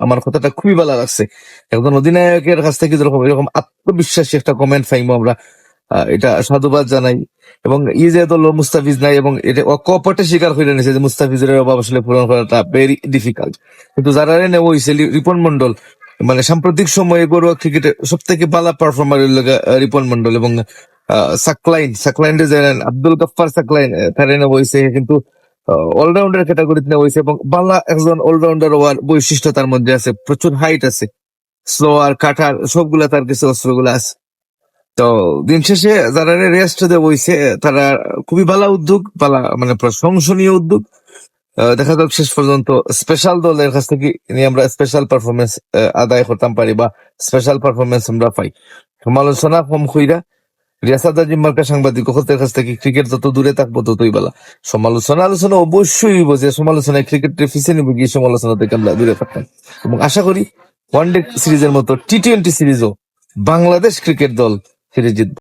আমার কথাটা খুবই ভালো লাগছে। একজন অধিনায়কের কাছ থেকে যেরকম এরকম আত্মবিশ্বাসী একটা কমেন্ট পাইবো আমরা, এটা সাধুবাদ জানাই। এবং ই যে দল মুস্তাফিজ নাই, এবং এটা কপটে স্বীকার করে নিছে যে মুস্তাফিজের অভাব আসলে পূরণ করাটা ভেরি ডিফিকাল্ট। কিন্তু যারা নেওয়া হয়েছে রিপন মন্ডল, মানে সাম্প্রতিক সময়ে ঘরোয়া ক্রিকেটে সব থেকে ভালো পারফর্মার রিপন মন্ডল, এবং সাকলাইন যে আব্দুল গাফফার সাকলাইন, তারা নেওয়া হয়েছে কিন্তু অলরাউন্ডার ক্যাটাগরিতে নেওয়া হয়েছে, এবং বাংলা একজন অলরাউন্ডার হওয়ার বৈশিষ্ট্য তার মধ্যে আছে, প্রচুর হাইট আছে, স্লোয়ার কাটার সবগুলা তার কিছু অস্ত্রগুলো আছে। তো দিন শেষে যারা রেস্ট দেওয়া হয়েছে তারা খুবই ভালো উদ্যোগ, ভালো মানে প্রশংসনীয় উদ্যোগ। দেখা যাক শেষ পর্যন্ত স্পেশাল দলের কাছ থেকে নিয়ে আমরা স্পেশাল পারফরমেন্স আদায় করতাম পারি, বা স্পেশাল পারফরমেন্স আমরা পাই। সমালোচনা কম কইরা রিয়াসাদ আজিম মার্কা সাংবাদিকদের কাছ থেকে ক্রিকেট যত দূরে থাকবো ততই ভালো। আলোচনা অবশ্যই হইব, যে সমালোচনায় ক্রিকেটের পিছিয়ে নিব গিয়ে সমালোচনা থেকে আমরা দূরে থাকতাম। এবং আশা করি ওয়ানডে সিরিজের মতো T20 সিরিজও বাংলাদেশ ক্রিকেট দল সিরিজ জিতবে।